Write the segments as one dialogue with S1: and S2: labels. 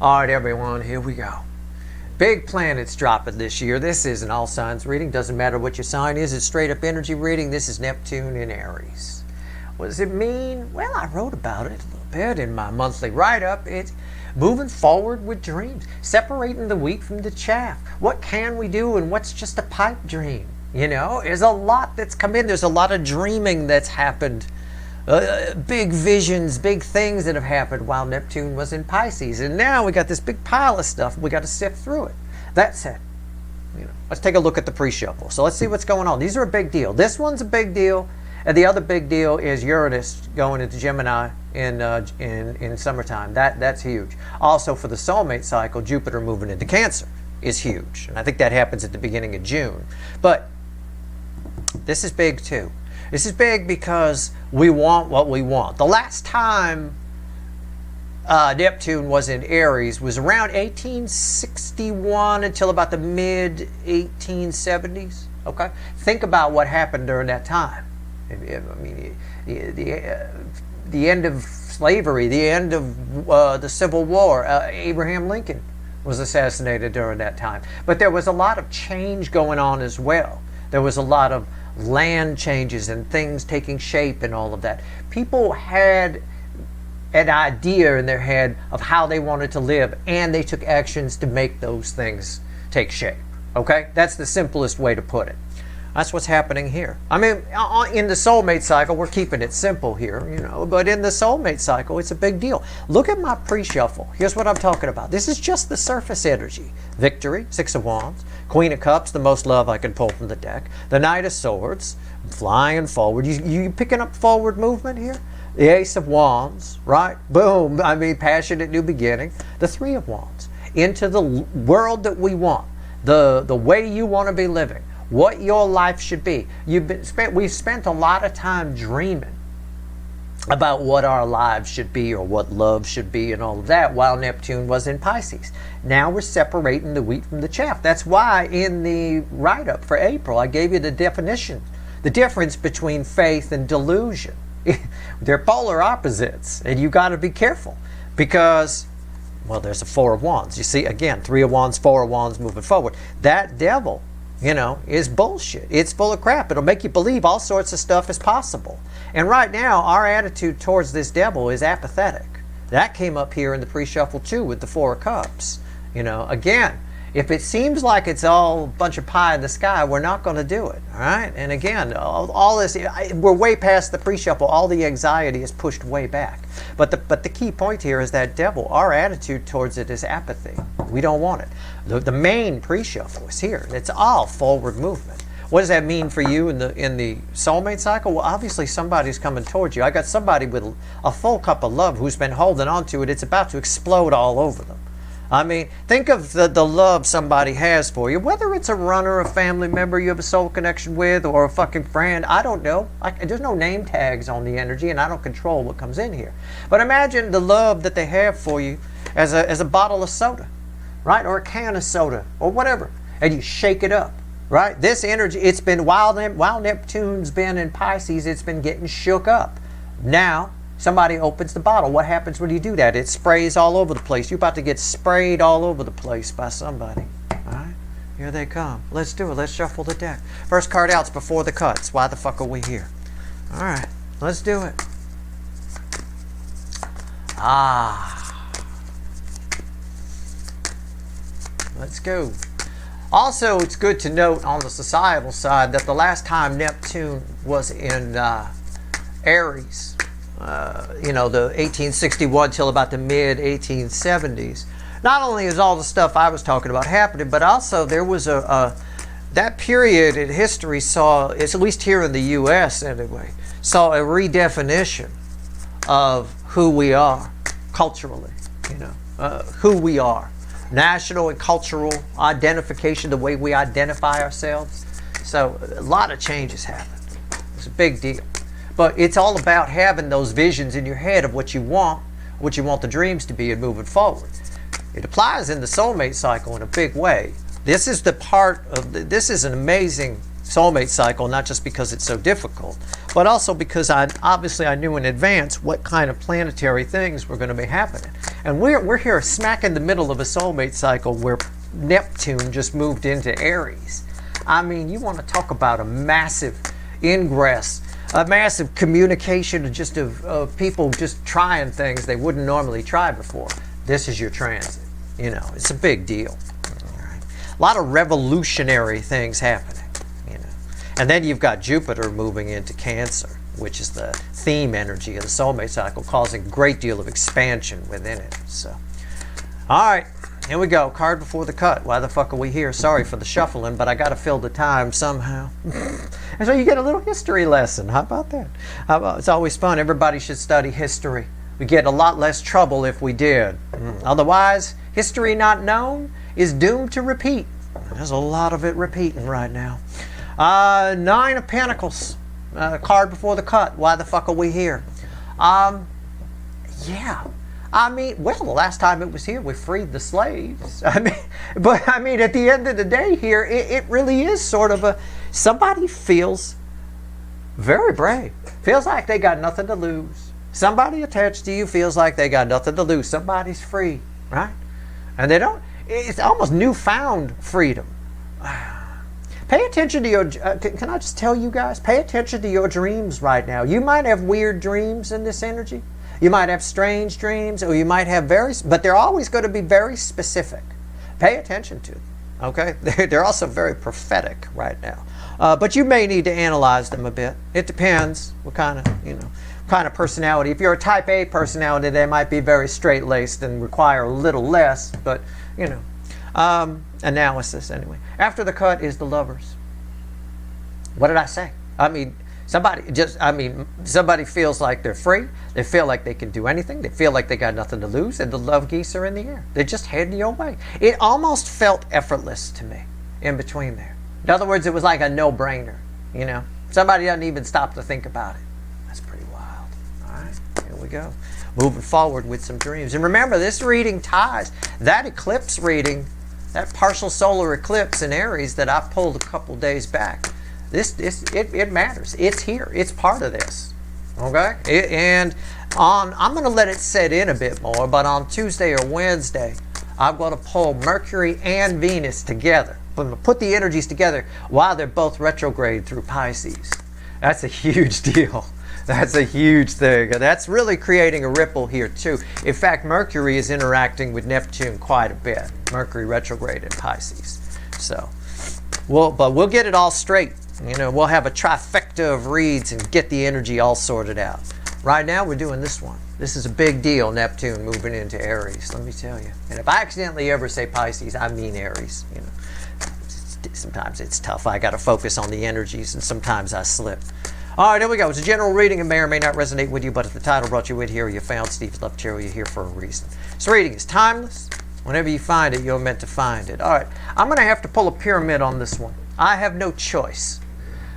S1: All right, everyone, here we go. Big planets dropping this year. This is an all signs reading. Doesn't matter what your sign is. It's straight up energy reading. This is Neptune in Aries. What does it mean? Well, I wrote about it a little bit in my monthly write-up. It's moving forward with dreams, separating the wheat from the chaff. What can we do and what's just a pipe dream? You know, there's a lot that's come in. There's a lot of dreaming that's happened. Big visions, big things that have happened while Neptune was in Pisces. And now we got this big pile of stuff. We got to sift through it. That said, let's take a look at the pre-shuffle. So let's see what's going on. These are a big deal. This one's a big deal. And the other big deal is Uranus going into Gemini in summertime. That's huge. Also for the soulmate cycle, Jupiter moving into Cancer is huge. And I think that happens at the beginning of June. But this is big too. This is big because we want what we want. The last time Neptune was in Aries was around 1861 until about the mid 1870s. Okay, think about what happened during that time. I mean, the end of slavery, the end of the Civil War. Abraham Lincoln was assassinated during that time. But there was a lot of change going on as well. There was a lot of land changes and things taking shape and all of that. People had an idea in their head of how they wanted to live, and they took actions to make those things take shape. Okay? That's the simplest way to put it. That's what's happening here. I mean, in the soulmate cycle, we're keeping it simple here, but in the soulmate cycle, it's a big deal. Look at my pre-shuffle. Here's what I'm talking about. This is just the surface energy. Victory, Six of Wands. Queen of Cups, the most love I can pull from the deck. The Knight of Swords, flying forward. You picking up forward movement here? The Ace of Wands, right? Boom. I mean, passionate new beginning. The Three of Wands. Into the world that we want. The way you want to be living. What your life should be. We've spent a lot of time dreaming about what our lives should be or what love should be and all of that while Neptune was in Pisces. Now we're separating the wheat from the chaff. That's why in the write-up for April I gave you the definition, the difference between faith and delusion. They're polar opposites, and you got to be careful because, well, there's a Four of Wands. You see, again, Three of Wands, Four of Wands moving forward. That devil, is bullshit. It's full of crap. It'll make you believe all sorts of stuff is possible. And right now, our attitude towards this devil is apathetic. That came up here in the pre-shuffle too with the Four of Cups. Again, if it seems like it's all a bunch of pie in the sky, we're not going to do it. All right? And again, all this, we're way past the pre-shuffle. All the anxiety is pushed way back. But the key point here is that devil, our attitude towards it is apathy. We don't want it. The main pre-shuffle is here. It's all forward movement. What does that mean for you in the soulmate cycle? Well, obviously somebody's coming towards you. I got somebody with a full cup of love who's been holding on to it. It's about to explode all over them. I mean, think of the love somebody has for you, whether it's a runner, a family member you have a soul connection with, or a fucking friend. I don't know. There's no name tags on the energy, and I don't control what comes in here. But imagine the love that they have for you as a bottle of soda, right? Or a can of soda, or whatever. And you shake it up, right? This energy, it's been, while Neptune's been in Pisces, it's been getting shook up. Now, somebody opens the bottle. What happens when you do that? It sprays all over the place. You're about to get sprayed all over the place by somebody. All right? Here they come. Let's do it. Let's shuffle the deck. First card out's Before the Cuts. Why the fuck are we here? All right. Let's do it. Let's go. Also, it's good to note on the societal side that the last time Neptune was in Aries, the 1861 till about the mid 1870s, not only is all the stuff I was talking about happening, but also there was that period in history saw, at least here in the U.S. anyway, saw a redefinition of who we are culturally, who we are. National and cultural identification, the way we identify ourselves. So a lot of changes happened. It's a big deal. But it's all about having those visions in your head of what you want the dreams to be, and moving forward. It applies in the soulmate cycle in a big way. This is this is an amazing soulmate cycle, not just because it's so difficult, but also because I knew in advance what kind of planetary things were going to be happening. And we're here smack in the middle of a soulmate cycle where Neptune just moved into Aries. I mean, you want to talk about a massive ingress, a massive communication of people just trying things they wouldn't normally try before. This is your transit. You know, it's a big deal. Right. A lot of revolutionary things happening, you know. And then you've got Jupiter moving into Cancer, which is the theme energy of the soulmate cycle, causing a great deal of expansion within it. So, all right, here we go. Card before the cut. Why the fuck are we here? Sorry for the shuffling, but I got to fill the time somehow. And so you get a little history lesson. How about that? It's always fun. Everybody should study history. We get a lot less trouble if we did. Otherwise, history not known is doomed to repeat. There's a lot of it repeating right now. Nine of Pentacles. Card before the cut. Why the fuck are we here? Yeah. I mean, well, the last time it was here, we freed the slaves. At the end of the day here, it really is sort of somebody feels very brave. Feels like they got nothing to lose. Somebody attached to you feels like they got nothing to lose. Somebody's free, right? And they don't, it's almost newfound freedom. Pay attention to your, can I just tell you guys, pay attention to your dreams right now. You might have weird dreams in this energy. You might have strange dreams, or you might have but they're always going to be very specific. Pay attention to them, okay? They're also very prophetic right now. But you may need to analyze them a bit. It depends what kind of personality. If you're a type A personality, they might be very straight-laced and require a little less, but, analysis anyway. After the cut is the Lovers. What did I say? Somebody feels like they're free. They feel like they can do anything. They feel like they got nothing to lose, and the love geese are in the air. They're just heading your way. It almost felt effortless to me in between there. In other words, it was like a no-brainer, Somebody doesn't even stop to think about it. That's pretty wild. All right, here we go. Moving forward with some dreams. And remember, this reading ties that eclipse reading, that partial solar eclipse in Aries that I pulled a couple days back. It matters. It's here. It's part of this. Okay? I'm going to let it set in a bit more, but on Tuesday or Wednesday, I'm going to pull Mercury and Venus together. I'm going to put the energies together while they're both retrograde through Pisces. That's a huge deal. That's a huge thing. That's really creating a ripple here, too. In fact, Mercury is interacting with Neptune quite a bit. Mercury retrograde in Pisces. So, we'll get it all straight. We'll have a trifecta of reads and get the energy all sorted out. Right now, we're doing this one. This is a big deal, Neptune moving into Aries, let me tell you. And if I accidentally ever say Pisces, I mean Aries. Sometimes it's tough. I got to focus on the energies, and sometimes I slip. All right, here we go. It's a general reading. It may or may not resonate with you, but if the title brought you in here, you found Steve's Love Tarot, you're here for a reason. This reading is timeless. Whenever you find it, you're meant to find it. All right, I'm going to have to pull a pyramid on this one. I have no choice.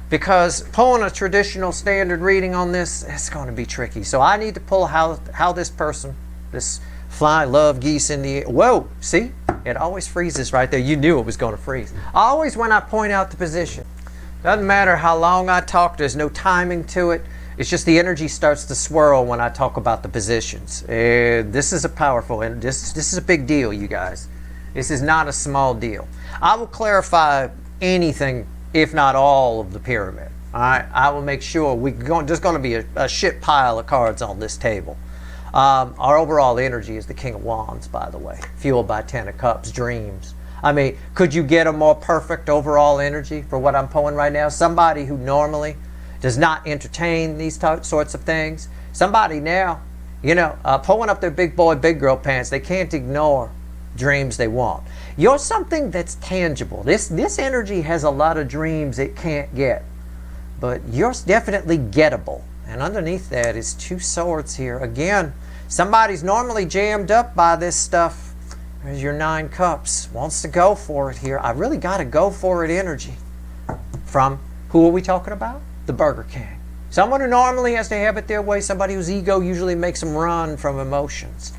S1: Because pulling a traditional standard reading on this, it's going to be tricky. So I need to pull how this person, this fly love geese in the air. Whoa, see? It always freezes right there. You knew it was going to freeze. Always when I point out the position. Doesn't matter how long I talk, there's no timing to it. It's just the energy starts to swirl when I talk about the positions. This is a powerful, and this is a big deal, you guys. This is not a small deal. I will clarify anything, if not all, of the pyramid. All right, I will make sure there's going to be a shit pile of cards on this table. Our overall energy is the King of Wands, by the way, fueled by Ten of Cups, dreams. Could you get a more perfect overall energy for what I'm pulling right now? Somebody who normally does not entertain these sorts of things. Somebody now, pulling up their big boy, big girl pants, they can't ignore dreams they want. You're something that's tangible. This energy has a lot of dreams it can't get, but you're definitely gettable. And underneath that is two swords here. Again, somebody's normally jammed up by this stuff. There's your 9 cups. Wants to go for it here. I really got to go for it energy. From, who are we talking about? The Burger King. Someone who normally has to have it their way. Somebody whose ego usually makes them run from emotions.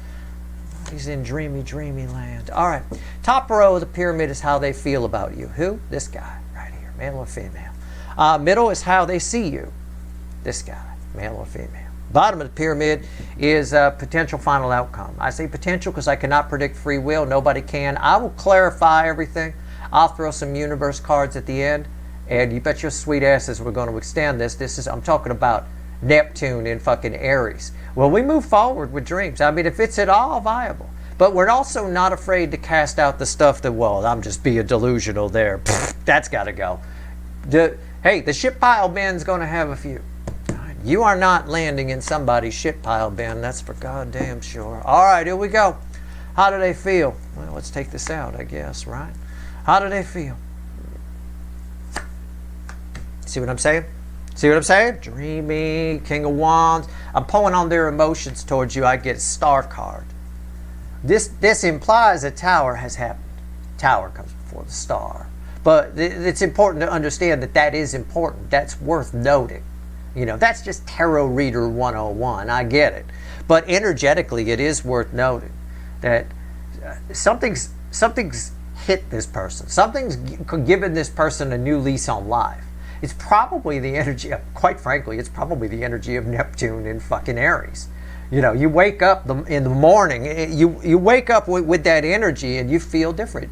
S1: He's in dreamy, dreamy land. All right. Top row of the pyramid is how they feel about you. Who? This guy right here. Male or female. Middle is how they see you. This guy. Male or female. Bottom of the pyramid is potential final outcome. I say potential because I cannot predict free will. Nobody can. I will clarify everything. I'll throw some universe cards at the end, and you bet your sweet asses we're going to extend this. I'm talking about Neptune in fucking Aries. Well, we move forward with dreams. I mean, if it's at all viable. But we're also not afraid to cast out the stuff that, well, I'm just being delusional there. Pfft, that's got to go. Hey, the shit pile bin's going to have a few. You are not landing in somebody's shit pile bin. That's for goddamn sure. All right, here we go. How do they feel? Well, let's take this out, I guess, right? How do they feel? See what I'm saying? See what I'm saying? Dreamy, King of Wands. I'm pulling on their emotions towards you. I get a star card. This implies a tower has happened. Tower comes before the star. But it's important to understand that that is important. That's worth noting. You know, that's just Tarot Reader 101. I get it. But energetically, it is worth noting that something's hit this person. Something's given this person a new lease on life. It's probably the energy, quite frankly, it's probably the energy of Neptune in fucking Aries. You know, you wake up in the morning, you wake up with that energy and you feel different.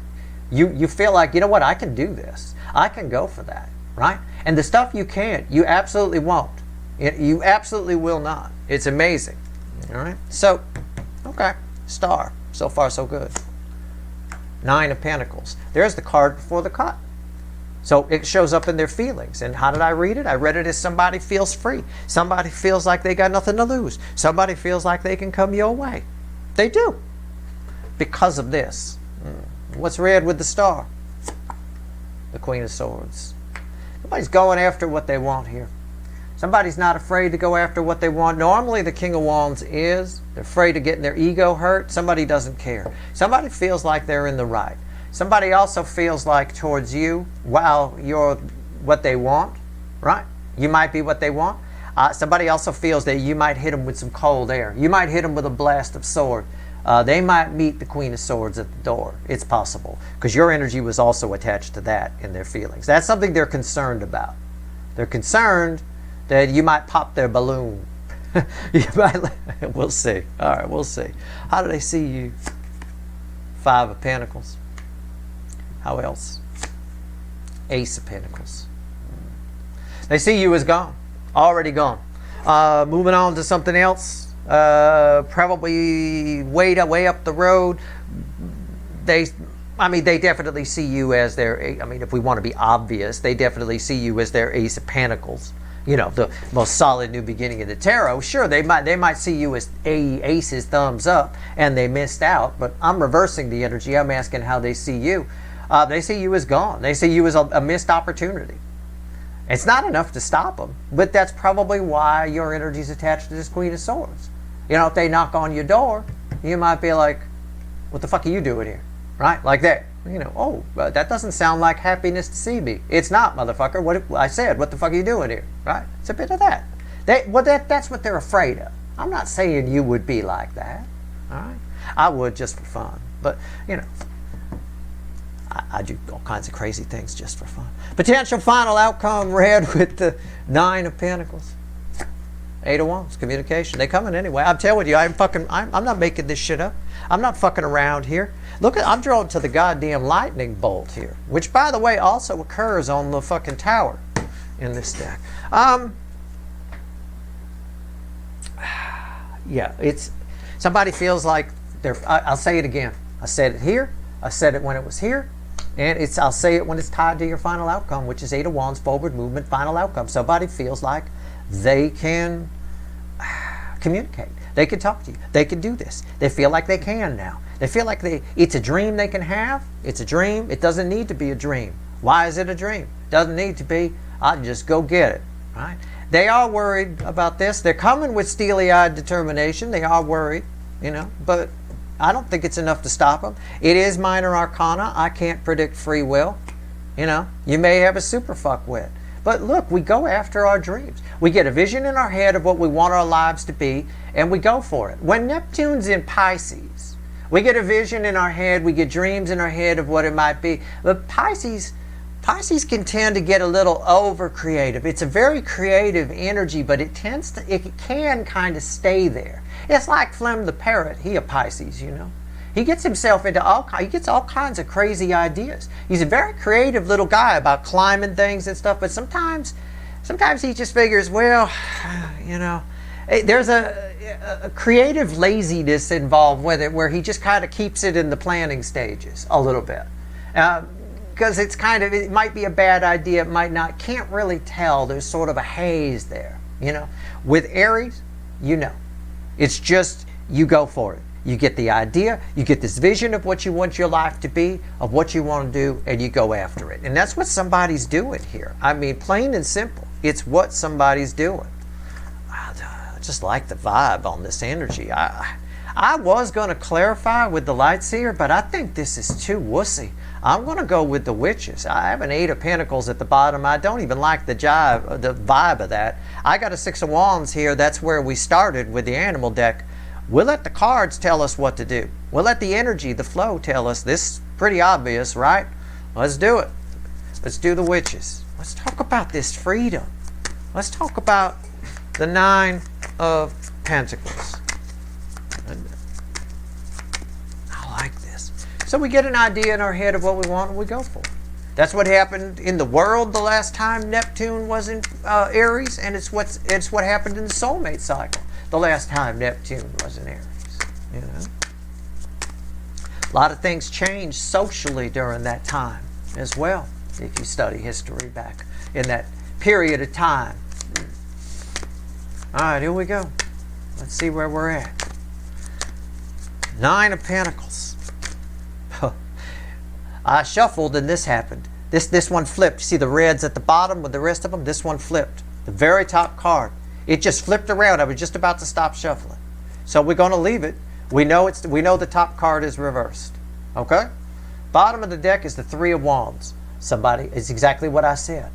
S1: You feel like, you know what, I can do this. I can go for that, right? And the stuff you can't, you absolutely won't. You absolutely will not. It's amazing, all right? So, okay, star. So far, so good. 9 of Pentacles. There's the card before the cut. So it shows up in their feelings. And how did I read it? I read it as somebody feels free. Somebody feels like they got nothing to lose. Somebody feels like they can come your way. They do. Because of this. What's red with the star? The Queen of Swords. Somebody's going after what they want here. Somebody's not afraid to go after what they want. Normally the King of Wands is. They're afraid of getting their ego hurt. Somebody doesn't care. Somebody feels like they're in the right. Somebody also feels like towards you, while you're what they want, right? You might be what they want. Somebody also feels that you might hit them with some cold air. You might hit them with a blast of sword. They might meet the Queen of Swords at the door. It's possible. Because your energy was also attached to that in their feelings. That's something they're concerned about. They're concerned that you might pop their balloon. We'll see. All right, we'll see. How do they see you? 5 of Pentacles. How else? Ace of Pentacles. They see you as gone. Already gone. Moving on to something else. Probably way up the road. They definitely see you as their, if we want to be obvious, they definitely see you as their Ace of Pentacles. You know, the most solid new beginning of the tarot. Sure, they might see you as Ace's thumbs up, and they missed out. But I'm reversing the energy. I'm asking how they see you. They see you as gone. They see you as a missed opportunity. It's not enough to stop them, but that's probably why your energy is attached to this Queen of Swords. You know, if they knock on your door, you might be like, what the fuck are you doing here? Right? Like that. You know, oh, that doesn't sound like happiness to see me. It's not, motherfucker. What I said, what the fuck are you doing here? Right? It's a bit of that. That's what they're afraid of. I'm not saying you would be like that. All right? I would just for fun. But, you know, I do all kinds of crazy things just for fun. Potential final outcome, red with the 9 of Pentacles. 8 of Wands, communication. They coming anyway. I'm telling you, I'm not making this shit up. I'm not fucking around here. Look, I'm drawn to the goddamn lightning bolt here, which, by the way, also occurs on the fucking tower in this deck. Yeah, it's somebody feels like they're. I'll say it again. I said it here. I said it when it was here. And I'll say it when it's tied to your final outcome, which is 8 of Wands, forward movement, final outcome. Somebody feels like they can communicate. They can talk to you. They can do this. They feel like they can now. They feel like it's a dream they can have. It's a dream. It doesn't need to be a dream. Why is it a dream? It doesn't need to be. I'll just go get it. Right? They are worried about this. They're coming with steely-eyed determination. They are worried, you know, but I don't think it's enough to stop them. It is minor arcana. I can't predict free will. You know, you may have a super fuck wit. But look, we go after our dreams. We get a vision in our head of what we want our lives to be, and we go for it. When Neptune's in Pisces, we get a vision in our head, we get dreams in our head of what it might be. But Pisces Pisces can tend to get a little over creative. It's a very creative energy, but it can kind of stay there. It's like Flem the parrot. He a Pisces, you know. He gets himself into he gets all kinds of crazy ideas. He's a very creative little guy about climbing things and stuff, but sometimes he just figures, well, you know, there's a creative laziness involved with it where he just kind of keeps it in the planning stages a little bit. Because it might be a bad idea, it might not, can't really tell. There's sort of a haze there, you know. With Aries, you know, it's just, you go for it. You get the idea, you get this vision of what you want your life to be, of what you want to do, and you go after it. And that's what somebody's doing here. I mean, plain and simple, it's what somebody's doing. I just like the vibe on this energy. I was going to clarify with the light seer, but I think this is too wussy. I'm going to go with the witches. I have an 8 of Pentacles at the bottom. I don't even like the vibe of that. I got a 6 of Wands here. That's where we started with the animal deck. We'll let the cards tell us what to do. We'll let the energy, the flow tell us. This is pretty obvious, right? Let's do it. Let's do the witches. Let's talk about this freedom. Let's talk about the 9 of Pentacles. I like this. So we get an idea in our head of what we want and we go for it. That's what happened in the world the last time Neptune was in Aries, and it's what happened in the soulmate cycle the last time Neptune was in Aries. You know, a lot of things changed socially during that time as well. If you study history back in that period of time. All right, here we go. Let's see where we're at. 9 of Pentacles. I shuffled and this happened. This one flipped. You see the reds at the bottom with the rest of them? This one flipped. The very top card. It just flipped around. I was just about to stop shuffling. So we're going to leave it. We know the top card is reversed. Okay? Bottom of the deck is the 3 of Wands. It's exactly what I said.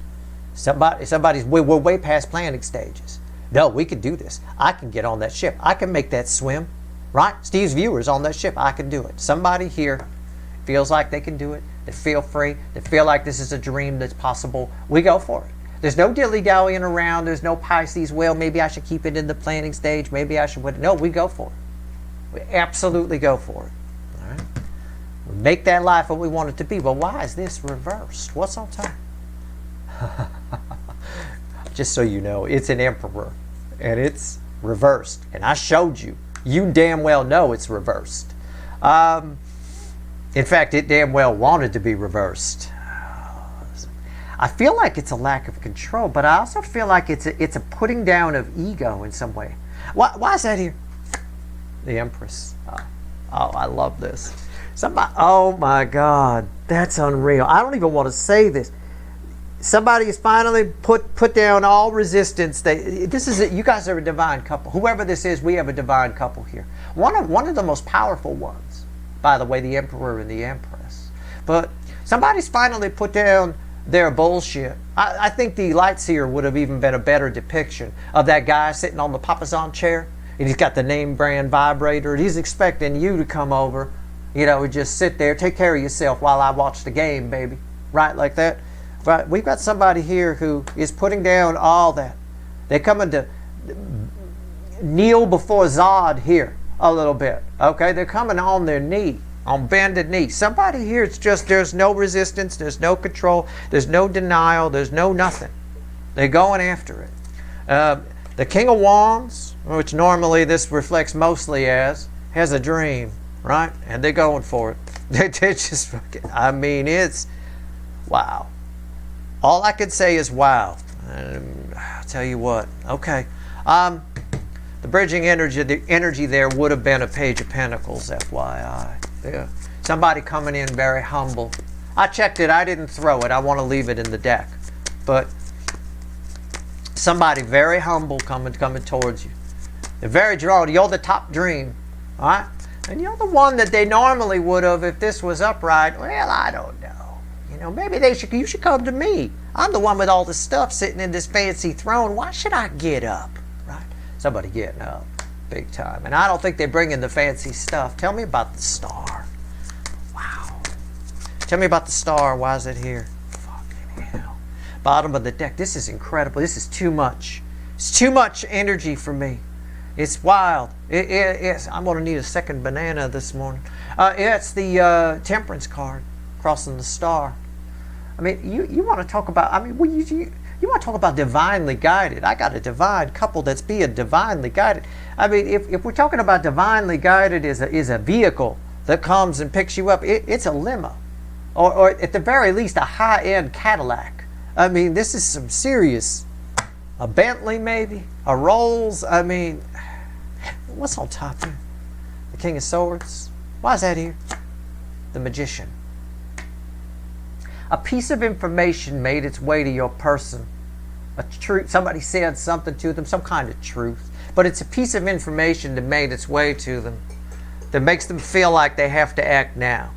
S1: We're way past planning stages. No, we can do this. I can get on that ship. I can make that swim. Right? Steve's viewers on that ship. I can do it. Somebody here feels like they can do it. They feel free. They feel like this is a dream that's possible. We go for it. There's no dilly-dallying around. There's no Pisces, well, maybe I should keep it in the planning stage. Maybe I should. No, we go for it. We absolutely go for it. All right? We make that life what we want it to be. But why is this reversed? What's on top? Just so you know, it's an Emperor. And it's reversed. And I showed you. You damn well know it's reversed. In fact, it damn well wanted to be reversed. I feel like it's a lack of control, but I also feel like it's a putting down of ego in some way. Why is that here? The Empress. Oh, I love this. Oh my God, that's unreal. I don't even want to say this. Somebody has finally put down all resistance. This is it. You guys are a divine couple. Whoever this is, we have a divine couple here. One of the most powerful ones, by the way, the Emperor and the Empress. But somebody's finally put down their bullshit. I think the light seer would have even been a better depiction of that guy sitting on the papasan chair, and he's got the name brand vibrator, and he's expecting you to come over, you know, and just sit there, take care of yourself while I watch the game, baby. Right, like that. But we've got somebody here who is putting down all that. They're coming to kneel before Zod here a little bit. Okay, they're coming on their knee, on bended knee. Somebody here, it's just there's no resistance, there's no control, there's no denial, there's no nothing. They're going after it. The King of Wands, which normally this reflects mostly as, has a dream, right? And they're going for it. They're just fucking, I mean, it's wow. All I could say is wow. I'll tell you what. Okay. The bridging energy, the energy there would have been a Page of Pentacles, FYI. Yeah. Somebody coming in very humble. I checked it. I didn't throw it. I want to leave it in the deck. But somebody very humble coming towards you. They're very drawn. You're the top dream. All right? And you're the one that they normally would have if this was upright. Well, I don't know. You know, maybe you should come to me. I'm the one with all the stuff sitting in this fancy throne. Why should I get up? Right? Somebody getting up big time. And I don't think they bring in the fancy stuff. Tell me about the star. Wow. Tell me about the star. Why is it here? Fucking Bottom of the deck. This is incredible. This is too much. It's too much energy for me. It's wild. It's, I'm going to need a second banana this morning. It's the Temperance card, crossing the star. I mean, you want to talk about, I mean, you want to talk about divinely guided. I got a divine couple that's being divinely guided. I mean, if we're talking about divinely guided is a vehicle that comes and picks you up, it's a limo. Or at the very least, a high-end Cadillac. I mean, this is some serious, a Bentley maybe, a Rolls. I mean, what's on top here? The King of Swords. Why is that here? The Magician. A piece of information made its way to your person. A truth. Somebody said something to them, some kind of truth. But it's a piece of information that made its way to them that makes them feel like they have to act now.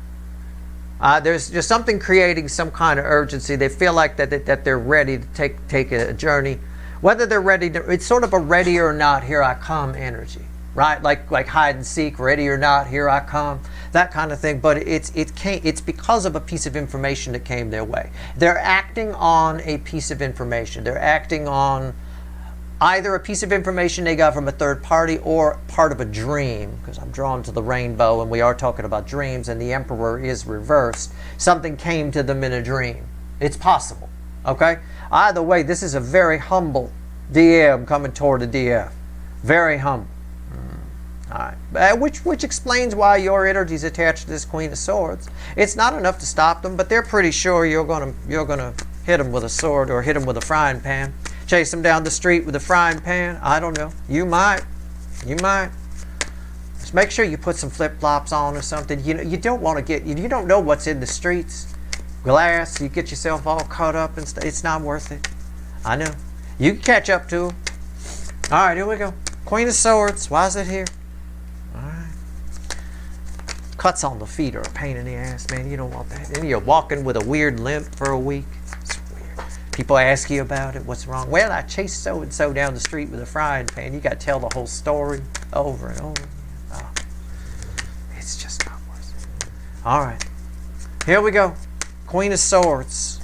S1: There's just something creating some kind of urgency. They feel like that they're ready to take a journey. Whether they're ready to, it's sort of a ready or not, here I come energy, right? Like hide and seek, ready or not, here I come, that kind of thing. But it's because of a piece of information that came their way. They're acting on a piece of information. They're acting on either a piece of information they got from a third party or part of a dream, because I'm drawn to the rainbow and we are talking about dreams and the Emperor is reversed. Something came to them in a dream. It's possible, okay? Either way, this is a very humble DM coming toward the DF. Very humble. All right. Which explains why your energy is attached to this Queen of Swords. It's not enough to stop them, but they're pretty sure you're gonna hit them with a sword or hit them with a frying pan. Chase them down the street with a frying pan. I don't know. You might. Just make sure you put some flip-flops on or something. You don't want to get. You don't know what's in the streets. Glass. You get yourself all caught up and stuff. It's not worth it. I know. You can catch up to them. All right, here we go. Queen of Swords. Why is it here? All right. Cuts on the feet are a pain in the ass, man. You don't want that. Then you're walking with a weird limp for a week. People ask you about it. What's wrong? Well, I chased so-and-so down the street with a frying pan. You got to tell the whole story over and over. Oh, it's just not worth it. All right. Here we go. Queen of Swords.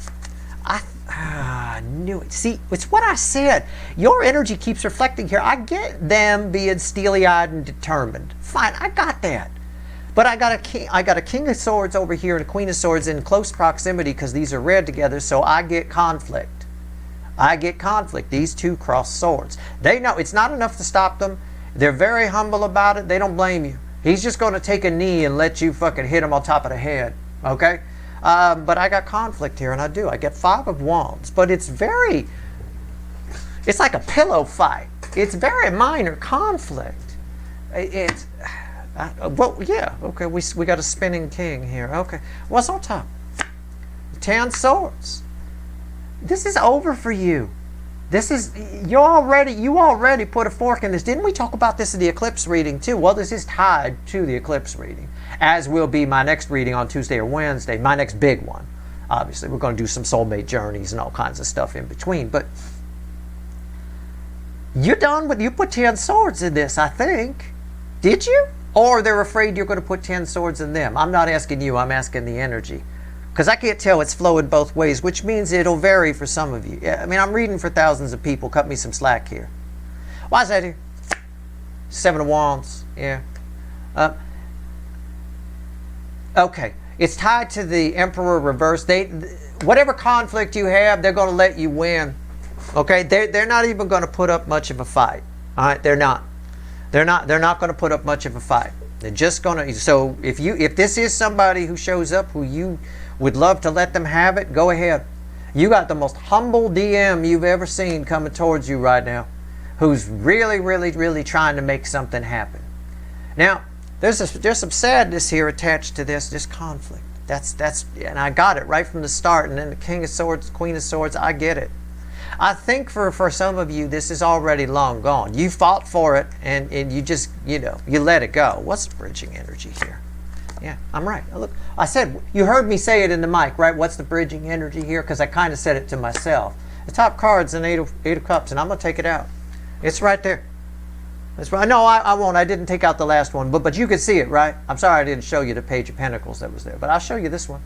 S1: I knew it. See, it's what I said. Your energy keeps reflecting here. I get them being steely-eyed and determined. Fine, I got that. But I got a King of Swords over here and a Queen of Swords in close proximity because these are read together, so I get conflict. These two cross swords. They know it's not enough to stop them. They're very humble about it. They don't blame you. He's just going to take a knee and let you fucking hit him on top of the head. Okay? But I got conflict here, and I do. I get 5 of Wands. But it's like a pillow fight. It's very minor conflict. Well, yeah, okay, we got a spinning king here. Okay, what's on top? 10 swords. This is over for you. This is, you already put a fork in this. Didn't we talk about this in the eclipse reading too? Well, this is tied to the eclipse reading, as will be my next reading on Tuesday or Wednesday, my next big one. Obviously, we're going to do some soulmate journeys and all kinds of stuff in between, but you're done with, you put 10 swords in this, I think. Did you? Or they're afraid you're going to put 10 swords in them. I'm not asking you, I'm asking the energy. Because I can't tell it's flowing both ways, which means it'll vary for some of you. I mean, I'm reading for thousands of people. Cut me some slack here. Why is that here? 7 of Wands. Yeah. Okay. It's tied to the Emperor reverse. Whatever conflict you have, they're going to let you win. Okay? They're not even going to put up much of a fight. All right? They're not. They're not going to put up much of a fight. They're just going to. So if this is somebody who shows up who you would love to let them have it, go ahead. You got the most humble DM you've ever seen coming towards you right now, who's really, really, really trying to make something happen. Now, there's some sadness here attached to this conflict. That's and I got it right from the start. And then the King of Swords, Queen of Swords, I get it. I think for some of you, this is already long gone. You fought for it, and you just, you let it go. What's the bridging energy here? Yeah, I'm right. Look, I said, you heard me say it in the mic, right? What's the bridging energy here? Because I kind of said it to myself. The top card's an Eight of Cups, and I'm going to take it out. It's right there. That's right. No, I won't. I didn't take out the last one, but you could see it, right? I'm sorry I didn't show you the Page of Pentacles that was there, but I'll show you this one.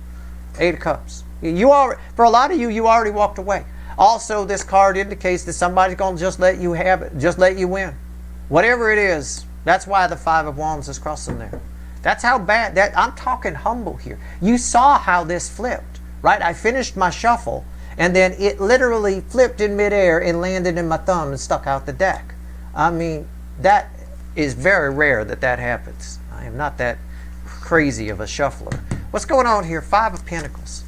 S1: 8 of Cups. For a lot of you, you already walked away. Also, this card indicates that somebody's going to just let you have it, just let you win. Whatever it is, that's why the Five of Wands is crossing there. That's how bad, that I'm talking humble here. You saw how this flipped, right? I finished my shuffle, and then it literally flipped in midair and landed in my thumb and stuck out the deck. I mean, that is very rare that that happens. I am not that crazy of a shuffler. What's going on here? Five of Pentacles.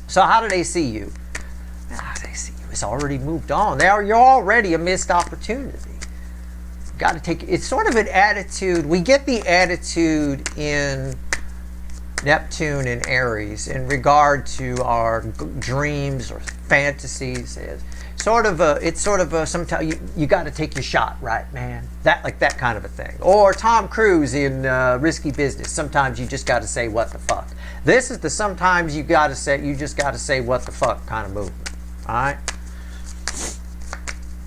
S1: So how do they see you? They see you. It's already moved on. You're already a missed opportunity. Got to take, it's sort of an attitude. We get the attitude in Neptune and Aries in regard to our dreams or fantasies. It's sort of a sometimes you got to take your shot, right, man? That kind of a thing. Or Tom Cruise in Risky Business. Sometimes you just got to say what the fuck. This is the sometimes you just got to say what the fuck kind of movement. All right.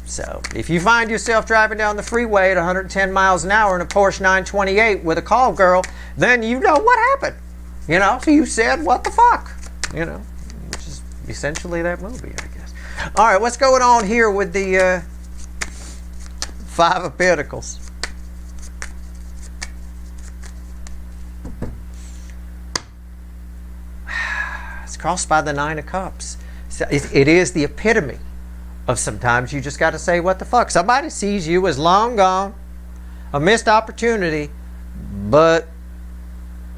S1: So if you find yourself driving down the freeway at 110 miles an hour in a Porsche 928 with a call girl, then you know what happened. You know, so you said, what the fuck? You know, which is essentially that movie, I guess. All right, what's going on here with the Five of Pentacles? It's crossed by the Nine of Cups. So it is the epitome of sometimes you just got to say what the fuck. Somebody sees you as long gone, a missed opportunity, but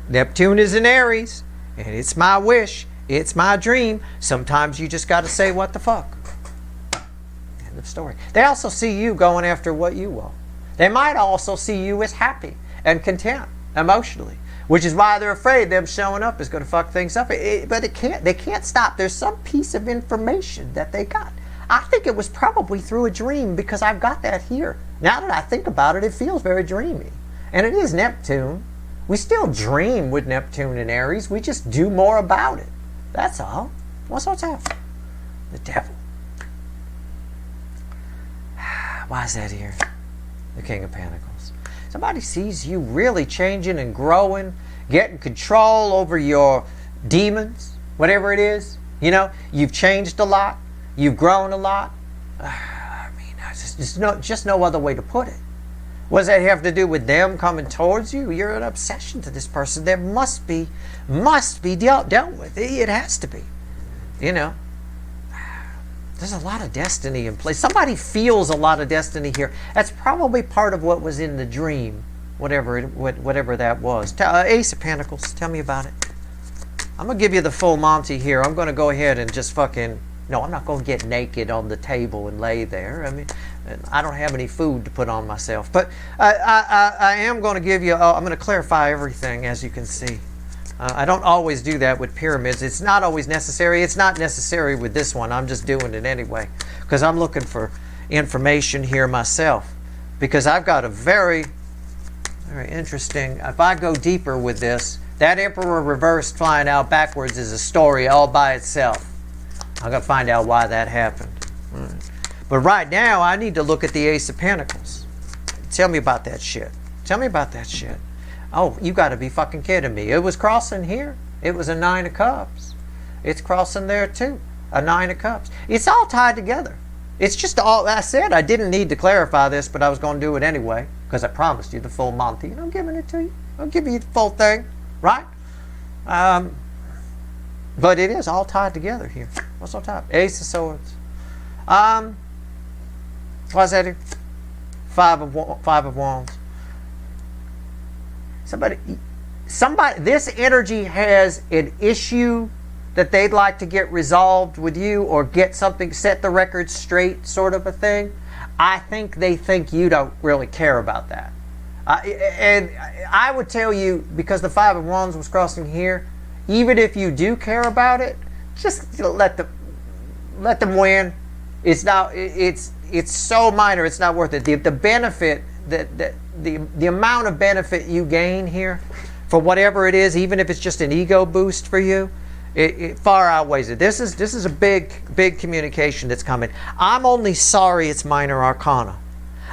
S1: Neptune is in Aries, and it's my wish, it's my dream. Sometimes you just got to say what the fuck. End of story. They also see you going after what you want. They might also see you as happy and content emotionally, which is why they're afraid them showing up is going to fuck things up. But they can't stop. There's some piece of information that they got. I think it was probably through a dream because I've got that here. Now that I think about it, it feels very dreamy. And it is Neptune. We still dream with Neptune and Aries. We just do more about it. That's all. What's up? The Devil. Why is that here? The King of Pentacles. Somebody sees you really changing and growing, getting control over your demons, whatever it is. You know, you've changed a lot. You've grown a lot. I mean, just no other way to put it. What does that have to do with them coming towards you? You're an obsession to this person. There must be dealt with. It has to be. You know, there's a lot of destiny in place. Somebody feels a lot of destiny here. That's probably part of what was in the dream, whatever that was. Ace of Pentacles. Tell me about it. I'm gonna give you the full Monty here. I'm gonna go ahead and just fucking. No, I'm not going to get naked on the table and lay there. I mean, I don't have any food to put on myself. But I am going to give you, I'm going to clarify everything, as you can see. I don't always do that with pyramids. It's not always necessary. It's not necessary with this one. I'm just doing it anyway because I'm looking for information here myself. Because I've got a very, very interesting, if I go deeper with this, that Emperor reversed flying out backwards is a story all by itself. I'm going to find out why that happened. But right now, I need to look at the Ace of Pentacles. Tell me about that shit. Tell me about that shit. Oh, you got to be fucking kidding me. It was crossing here. It was a Nine of Cups. It's crossing there too. A Nine of Cups. It's all tied together. It's just all, I said I didn't need to clarify this, but I was going to do it anyway because I promised you the full Monty. And I'm giving it to you. I'll give you the full thing. Right? But it is all tied together here. What's on top? Ace of Swords. What's that here? Five of Wands. Somebody, this energy has an issue that they'd like to get resolved with you or get something, set the record straight sort of a thing. I think they think you don't really care about that. And I would tell you, because the Five of Wands was crossing here, even if you do care about it, just let them win. It's not. It's so minor. It's not worth it. The benefit the amount of benefit you gain here for whatever it is, even if it's just an ego boost for you, it far outweighs it. This is a big communication that's coming. I'm only sorry it's minor arcana.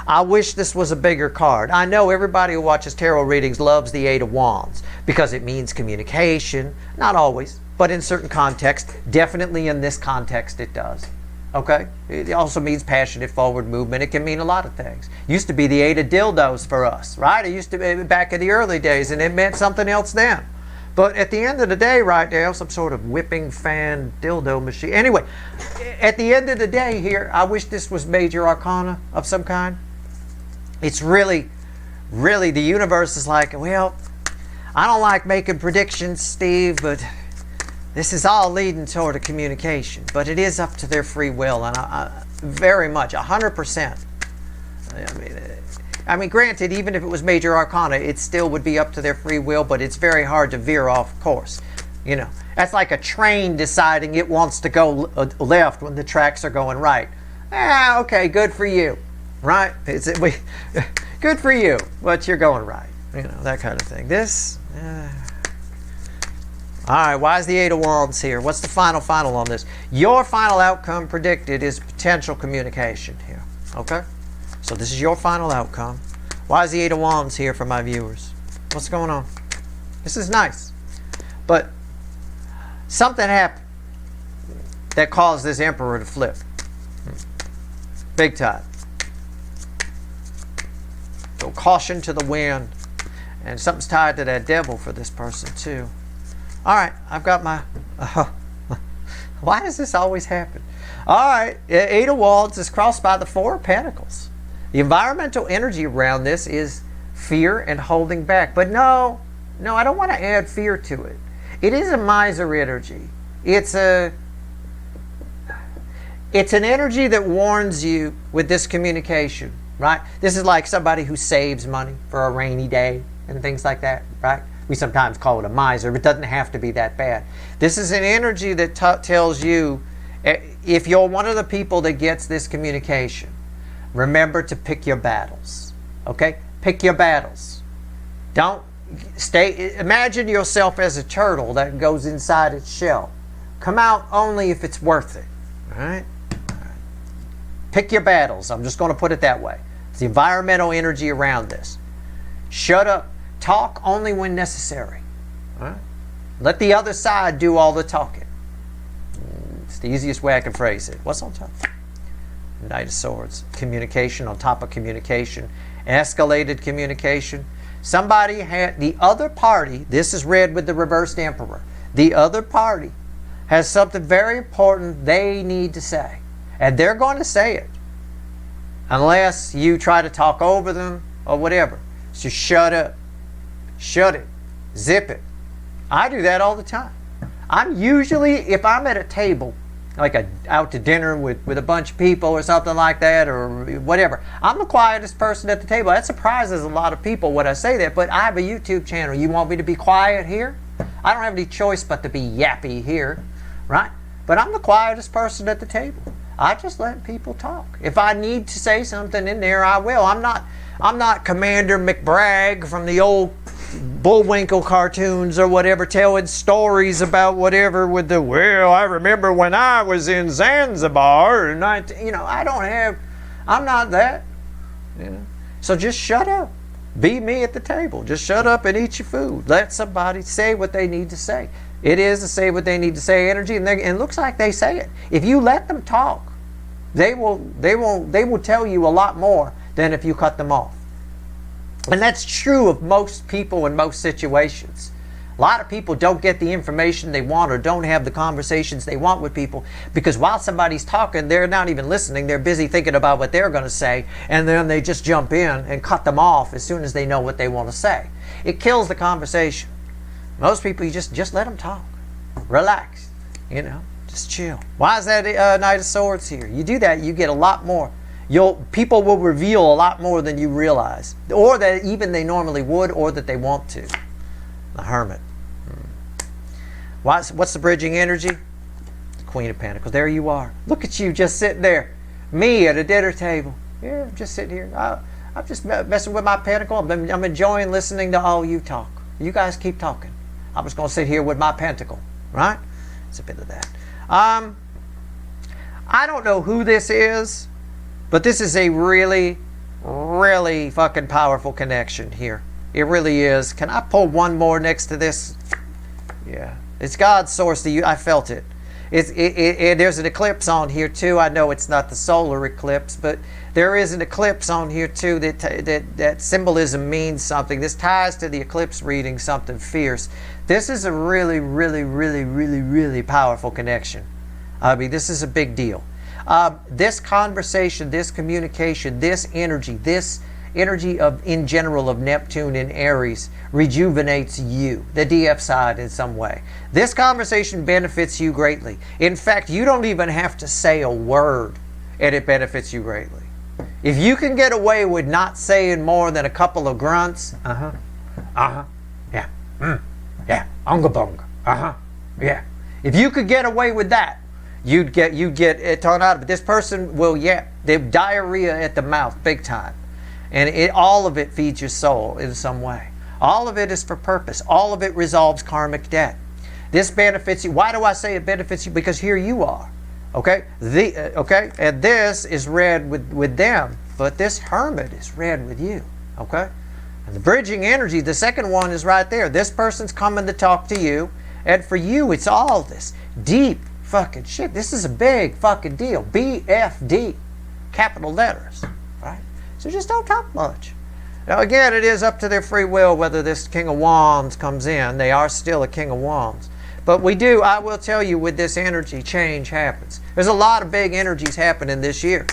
S1: I wish this was a bigger card. I know everybody who watches tarot readings loves the Eight of Wands because it means communication. Not always, but in certain contexts. Definitely in this context it does. Okay? It also means passionate forward movement. It can mean a lot of things. Used to be the Eight of Dildos for us, right? It used to be back in the early days, and it meant something else then. But at the end of the day, right now, some sort of whipping fan dildo machine. Anyway, at the end of the day here, I wish this was major arcana of some kind. It's really, really, the universe is like, well, I don't like making predictions, Steve, but this is all leading toward a communication. But it is up to their free will, and I very much, 100%. I mean, granted, even if it was major arcana, it still would be up to their free will, but it's very hard to veer off course. You know, that's like a train deciding it wants to go left when the tracks are going right. Okay, good for you, right? Good for you, but you're going right. You know, that kind of thing. This, all right, why is the Eight of Wands here? What's the final on this? Your final outcome predicted is potential communication here, okay? So this is your final outcome. Why is the Eight of Wands here for my viewers? What's going on? This is nice. But something happened that caused this Emperor to flip. Big time. So caution to the wind. And something's tied to that devil for this person too. All right, I've got my... why does this always happen? All right, Eight of Wands is crossed by the Four of Pentacles. The environmental energy around this is fear and holding back. But no, I don't want to add fear to it. It is a miser energy. It's an energy that warns you with this communication, right? This is like somebody who saves money for a rainy day and things like that, right? We sometimes call it a miser, but it doesn't have to be that bad. This is an energy that tells you, if you're one of the people that gets this communication, remember to pick your battles, okay? Pick your battles. Don't imagine yourself as a turtle that goes inside its shell. Come out only if it's worth it, all right? Pick your battles. I'm just going to put it that way. It's the environmental energy around this. Shut up. Talk only when necessary, all right? Let the other side do all the talking. It's the easiest way I can phrase it. What's on top? Knight of Swords. Communication on top of communication. Escalated communication. Somebody had, the other party, this is read with the reversed Emperor. The other party has something very important they need to say. And they're going to say it. Unless you try to talk over them or whatever. So shut up. Shut it. Zip it. I do that all the time. I'm usually, if I'm at a table, like out to dinner with a bunch of people or something like that or whatever, I'm the quietest person at the table. That surprises a lot of people when I say that, but I have a YouTube channel. You want me to be quiet here? I don't have any choice but to be yappy here, right? But I'm the quietest person at the table. I just let people talk. If I need to say something in there, I will. I'm not Commander McBragg from the old Bullwinkle cartoons or whatever, telling stories about whatever with the, well, I remember when I was in Zanzibar and I'm not that, you know. So just shut up. Be me at the table. Just shut up and eat your food. Let somebody say what they need to say. It is to say what they need to say energy, and it looks like they say it. If you let them talk, they will tell you a lot more than if you cut them off. And that's true of most people in most situations. A lot of people don't get the information they want or don't have the conversations they want with people because while somebody's talking, they're not even listening. They're busy thinking about what they're going to say, and then they just jump in and cut them off as soon as they know what they want to say. It kills the conversation. Most people, you just let them talk. Relax. You know, just chill. Why is that Knight of Swords here? You do that, you get a lot more. People will reveal a lot more than you realize, or that even they normally would, or that they want to. The Hermit. What's the bridging energy? The Queen of Pentacles. There you are. Look at you just sitting there. Me at a dinner table. Yeah, I'm just sitting here. I'm just messing with my pentacle. I'm enjoying listening to all you talk. You guys keep talking. I'm just going to sit here with my pentacle. Right? It's a bit of that. I don't know who this is. But this is a really really fucking powerful connection here. It really is. Can I pull one more next to this? Yeah. It's God's source to you. I felt it. There's an eclipse on here too. I know it's not the solar eclipse, but there is an eclipse on here too that symbolism means something. This ties to the eclipse reading something fierce. This is a really, really, really, really, really powerful connection. I mean, this is a big deal. This conversation, this communication, this energy of, in general, of Neptune and Aries rejuvenates you, the DF side, in some way. This conversation benefits you greatly. In fact, you don't even have to say a word, and it benefits you greatly. If you can get away with not saying more than a couple of grunts, yeah, yeah, unga bunga, yeah. If you could get away with that, you'd get a ton out of it. This person will, they have diarrhea at the mouth, big time. And all of it feeds your soul in some way. All of it is for purpose. All of it resolves karmic debt. This benefits you. Why do I say it benefits you? Because here you are. Okay? And this is read with them, but this hermit is read with you. Okay? And the bridging energy, the second one is right there. This person's coming to talk to you, and for you, it's all this deep fucking shit. This is a big fucking deal. BFD. Capital letters. Right? So just don't talk much. Now again, it is up to their free will whether this King of Wands comes in. They are still a King of Wands. But I will tell you, with this energy, change happens. There's a lot of big energies happening this year.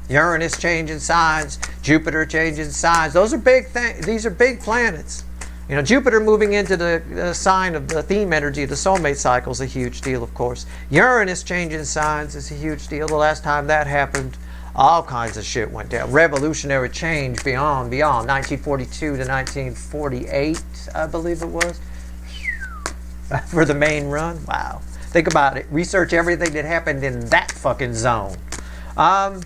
S1: Uranus changing signs, Jupiter changing signs. Those are big things. These are big planets. You know, Jupiter moving into the sign of the theme energy of the soulmate cycle is a huge deal, of course. Uranus changing signs is a huge deal. The last time that happened, all kinds of shit went down. Revolutionary change beyond 1942 to 1948, I believe it was, for the main run. Wow. Think about it. Research everything that happened in that fucking zone. And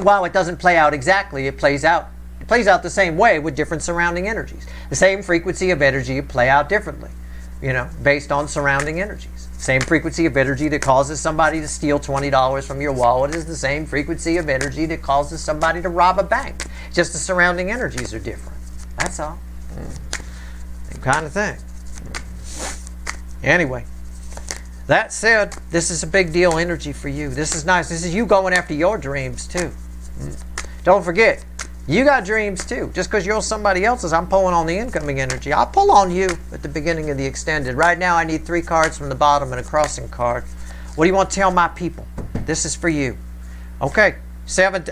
S1: while it doesn't play out exactly, it plays out the same way with different surrounding energies. The same frequency of energy play out differently, based on surrounding energies. Same frequency of energy that causes somebody to steal $20 from your wallet is the same frequency of energy that causes somebody to rob a bank. Just the surrounding energies are different. That's all. Same kind of thing. Anyway, that said, this is a big deal energy for you. This is nice. This is you going after your dreams too. Don't forget, you got dreams too. Just because you're somebody else's, I'm pulling on the incoming energy. I'll pull on you at the beginning of the extended. Right now, I need 3 cards from the bottom and a crossing card. What do you want to tell my people? This is for you. Okay, seven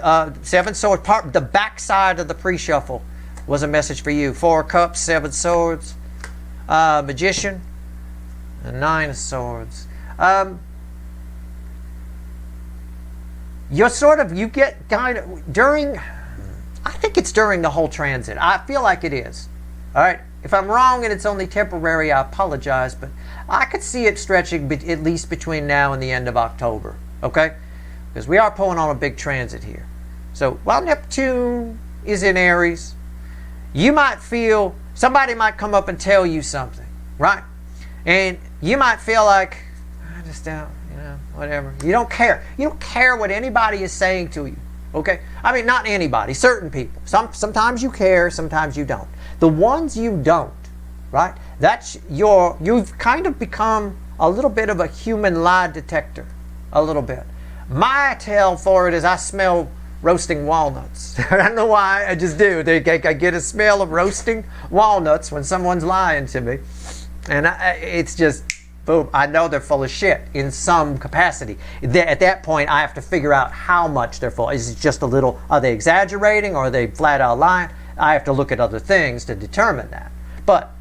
S1: swords. The back side of the pre-shuffle was a message for you. 4 of Cups, 7 swords, Magician, and 9 of Swords. You get kind of during. I think it's during the whole transit. I feel like it is. All right. If I'm wrong and it's only temporary, I apologize, but I could see it stretching at least between now and the end of October. Okay? Because we are pulling on a big transit here. So while Neptune is in Aries, you might feel somebody might come up and tell you something, right? And you might feel like, I just don't, whatever. You don't care. You don't care what anybody is saying to you. Okay? I mean, not anybody, certain people. Sometimes you care, sometimes you don't. The ones you don't, right? You've kind of become a little bit of a human lie detector. A little bit. My tell for it is I smell roasting walnuts. I don't know why, I just do. I get a smell of roasting walnuts when someone's lying to me. And it's just, boom, I know they're full of shit in some capacity. At that point, I have to figure out how much they're full. Is it just a little, are they exaggerating or are they flat out lying? I have to look at other things to determine that. But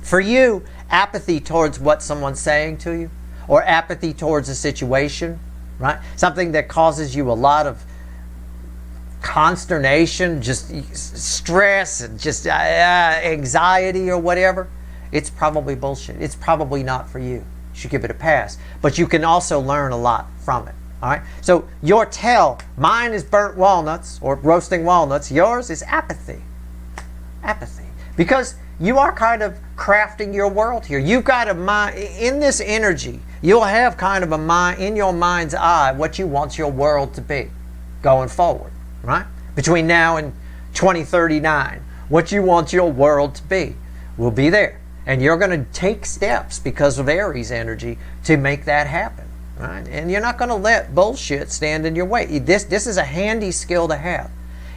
S1: for you, apathy towards what someone's saying to you, or apathy towards a situation, right? Something that causes you a lot of consternation, just stress, and just anxiety or whatever, it's probably bullshit. It's probably not for you. You should give it a pass. But you can also learn a lot from it. All right? So your tell, mine is burnt walnuts or roasting walnuts. Yours is apathy. Apathy. Because you are kind of crafting your world here. You've got a mind, in this energy, you'll have kind of a mind, in your mind's eye, what you want your world to be going forward. right? Between now and 2039, what you want your world to be will be there. And you're going to take steps because of Aries energy to make that happen, right? And you're not going to let bullshit stand in your way. This is a handy skill to have.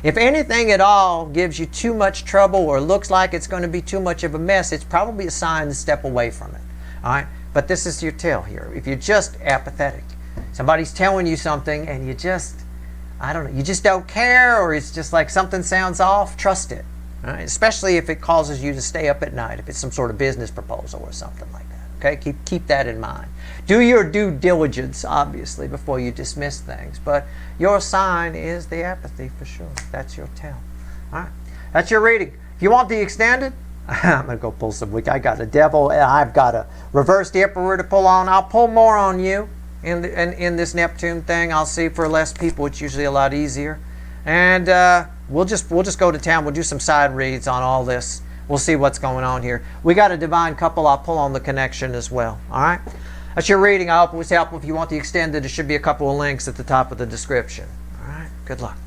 S1: If anything at all gives you too much trouble or looks like it's going to be too much of a mess, it's probably a sign to step away from it. All right? But this is your tell here. If you're just apathetic, somebody's telling you something and you just, I don't know, you just don't care, or it's just like something sounds off, trust it. All right? Especially if it causes you to stay up at night, if it's some sort of business proposal or something like that. Okay? Keep that in mind. Do your due diligence, obviously, before you dismiss things. But your sign is the apathy for sure. That's your tell. All right? That's your reading. If you want the extended, I'm going to go pull some wick. I got a devil, and I've got a reversed emperor to pull on. I'll pull more on you in this Neptune thing. I'll see for less people. It's usually a lot easier. And we'll just go to town. We'll do some side reads on all this. We'll see what's going on here. We got a divine couple. I'll pull on the connection as well. All right? That's your reading. I hope it was helpful. If you want the extended, there should be a couple of links at the top of the description. All right? Good luck.